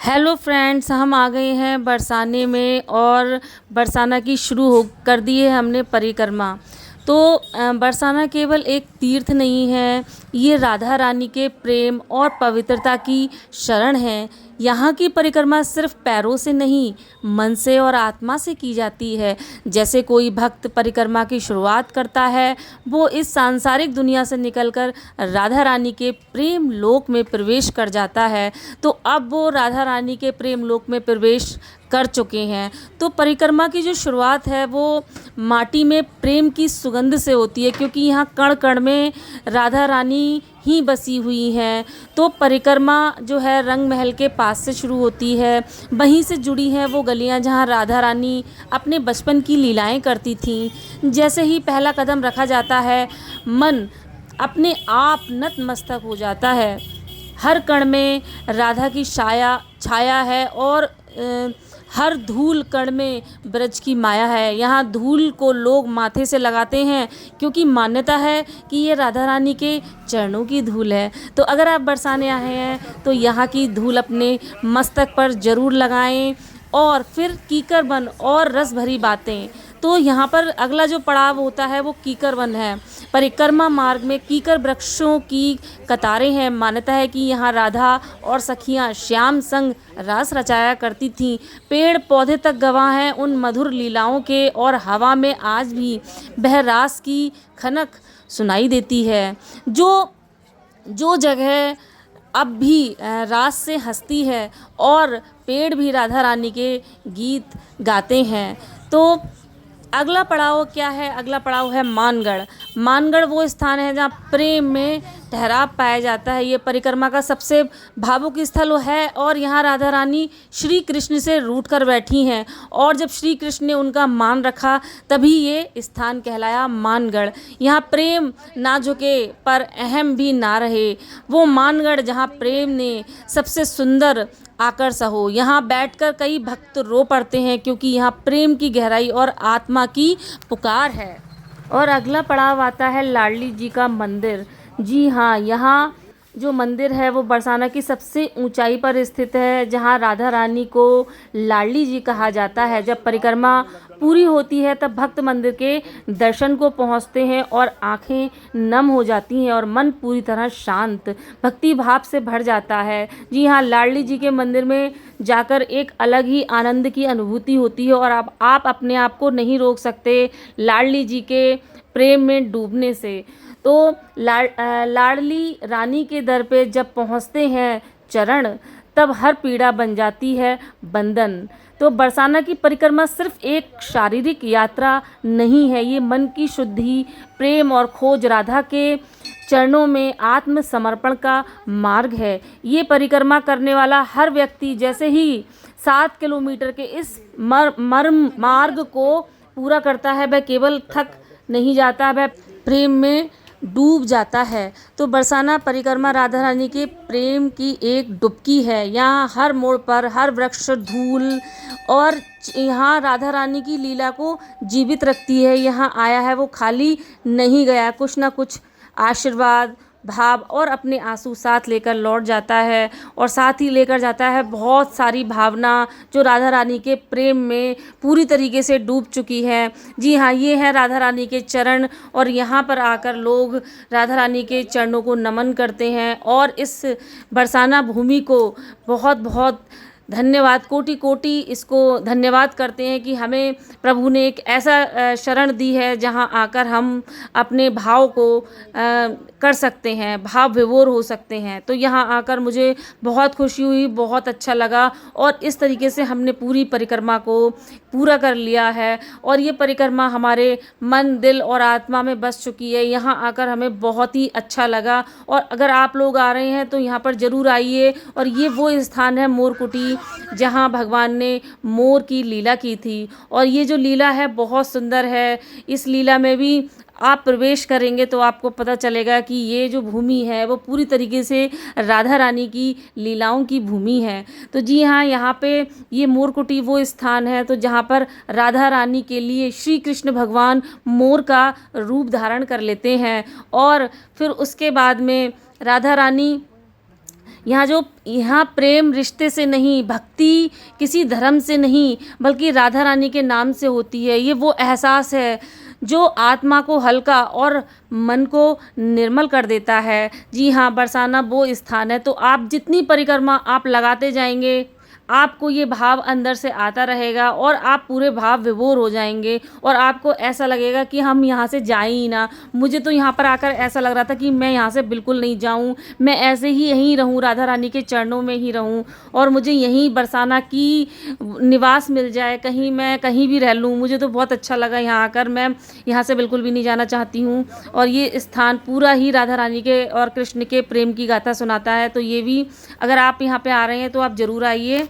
Hello friends, हम आ गए हैं बरसाने में और बरसाना की शुरू हो कर दी है हमने परिक्रमा। तो बरसाना केवल एक तीर्थ नहीं है, ये राधा रानी के प्रेम और पवित्रता की शरण है। यहाँ की परिक्रमा सिर्फ पैरों से नहीं, मन से और आत्मा से की जाती है। जैसे कोई भक्त परिक्रमा की शुरुआत करता है, वो इस सांसारिक दुनिया से निकलकर राधा रानी के प्रेम लोक में प्रवेश कर जाता है। तो अब वो राधा रानी के प्रेम लोक में प्रवेश कर चुके हैं। तो परिक्रमा की जो शुरुआत है वो माटी में प्रेम की सुगंध से होती है, क्योंकि यहाँ कण कण में राधा रानी ही बसी हुई हैं। तो परिक्रमा जो है रंग महल के पास से शुरू होती है। वहीं से जुड़ी हैं वो गलियाँ जहाँ राधा रानी अपने बचपन की लीलाएं करती थीं। जैसे ही पहला कदम रखा जाता है, मन अपने आप नतमस्तक हो जाता है। हर कण में राधा की छाया है और हर धूल कण में ब्रज की माया है। यहाँ धूल को लोग माथे से लगाते हैं, क्योंकि मान्यता है कि ये राधा रानी के चरणों की धूल है। तो अगर आप बरसाने आए हैं तो यहाँ की धूल अपने मस्तक पर ज़रूर लगाएं। और फिर कीकर वन और रस भरी बातें। तो यहाँ पर अगला जो पड़ाव होता है वो कीकर वन है। परिक्रमा मार्ग में कीकर वृक्षों की कतारें हैं। मान्यता है कि यहाँ राधा और सखियाँ श्याम संग रास रचाया करती थीं। पेड़ पौधे तक गवाह हैं उन मधुर लीलाओं के, और हवा में आज भी वह रास की खनक सुनाई देती है। जो जगह अब भी रास से हंसती है, और पेड़ भी राधा रानी के गीत गाते हैं। तो अगला पड़ाव क्या है? अगला पड़ाव है मानगढ़। मानगढ़ वो स्थान है जहाँ प्रेम में ठहराव पाया जाता है। ये परिक्रमा का सबसे भावुक स्थल है, और यहाँ राधा रानी श्री कृष्ण से रूठ कर बैठी हैं, और जब श्री कृष्ण ने उनका मान रखा तभी ये स्थान कहलाया मानगढ़। यहाँ प्रेम ना झुके पर अहम भी ना रहे, वो मानगढ़ जहाँ प्रेम ने सबसे सुंदर आकर सहो। यहाँ बैठकर कई भक्त रो पड़ते हैं, क्योंकि यहाँ प्रेम की गहराई और आत्मा की पुकार है। और अगला पड़ाव आता है लाडली जी का मंदिर। जी हाँ, यहाँ जो मंदिर है वो बरसाना की सबसे ऊंचाई पर स्थित है, जहाँ राधा रानी को लाडली जी कहा जाता है। जब परिक्रमा पूरी होती है तब भक्त मंदिर के दर्शन को पहुँचते हैं, और आंखें नम हो जाती हैं और मन पूरी तरह शांत भक्ति भाव से भर जाता है। जी हाँ, लाडली जी के मंदिर में जाकर एक अलग ही आनंद की अनुभूति होती है, और आप अपने आप को नहीं रोक सकते लाडली जी के प्रेम में डूबने से। तो लाडली रानी के दर पे जब पहुँचते हैं चरण, तब हर पीड़ा बन जाती है बंधन। तो बरसाना की परिक्रमा सिर्फ एक शारीरिक यात्रा नहीं है, ये मन की शुद्धि, प्रेम और खोज, राधा के चरणों में आत्मसमर्पण का मार्ग है। ये परिक्रमा करने वाला हर व्यक्ति जैसे ही 7 किलोमीटर के इस मर्म मार्ग को पूरा करता है, वह केवल थक नहीं जाता, वह प्रेम में डूब जाता है। तो बरसाना परिक्रमा राधा रानी के प्रेम की एक डुबकी है। यहाँ हर मोड़ पर हर वृक्ष धूल और यहाँ राधा रानी की लीला को जीवित रखती है। यहाँ आया है वो खाली नहीं गया, कुछ ना कुछ आशीर्वाद, भाव और अपने आंसू साथ लेकर लौट जाता है, और साथ ही लेकर जाता है बहुत सारी भावना जो राधा रानी के प्रेम में पूरी तरीके से डूब चुकी है। जी हाँ, ये है राधा रानी के चरण, और यहाँ पर आकर लोग राधा रानी के चरणों को नमन करते हैं, और इस बरसाना भूमि को बहुत बहुत धन्यवाद, कोटि कोटि इसको धन्यवाद करते हैं कि हमें प्रभु ने एक ऐसा शरण दी है जहां आकर हम अपने भाव को कर सकते हैं, भाव विभोर हो सकते हैं। तो यहां आकर मुझे बहुत खुशी हुई, बहुत अच्छा लगा, और इस तरीके से हमने पूरी परिक्रमा को पूरा कर लिया है, और ये परिक्रमा हमारे मन, दिल और आत्मा में बस चुकी है। यहाँ आकर हमें बहुत ही अच्छा लगा, और अगर आप लोग आ रहे हैं तो यहाँ पर ज़रूर आइए। और ये वो स्थान है मोरकुटी, जहाँ भगवान ने मोर की लीला की थी, और ये जो लीला है बहुत सुंदर है। इस लीला में भी आप प्रवेश करेंगे तो आपको पता चलेगा कि ये जो भूमि है वो पूरी तरीके से राधा रानी की लीलाओं की भूमि है। तो जी हाँ, यहाँ पे ये मोरकुटी वो स्थान है तो जहाँ पर राधा रानी के लिए श्री कृष्ण भगवान मोर का रूप धारण कर लेते हैं, और फिर उसके बाद में राधा रानी यहाँ प्रेम रिश्ते से नहीं, भक्ति किसी धर्म से नहीं, बल्कि राधा रानी के नाम से होती है। ये वो एहसास है जो आत्मा को हल्का और मन को निर्मल कर देता है। जी हाँ, बरसाना वो स्थान है। तो आप जितनी परिक्रमा आप लगाते जाएंगे, आपको ये भाव अंदर से आता रहेगा और आप पूरे भाव विभोर हो जाएंगे और आपको ऐसा लगेगा कि हम यहाँ से जाएं ही ना। मुझे तो यहाँ पर आकर ऐसा लग रहा था कि मैं यहाँ से बिल्कुल नहीं जाऊँ, मैं ऐसे ही यहीं रहूँ, राधा रानी के चरणों में ही रहूँ और मुझे यहीं बरसाना की निवास मिल जाए, कहीं मैं कहीं भी रह लूँ। मुझे तो बहुत अच्छा लगा यहाँ आकर, मैं यहाँ से बिल्कुल भी नहीं जाना चाहती हूँ। और ये स्थान पूरा ही राधा रानी के और कृष्ण के प्रेम की गाथा सुनाता है। तो ये भी, अगर आप यहाँ पे आ रहे हैं तो आप ज़रूर आइए।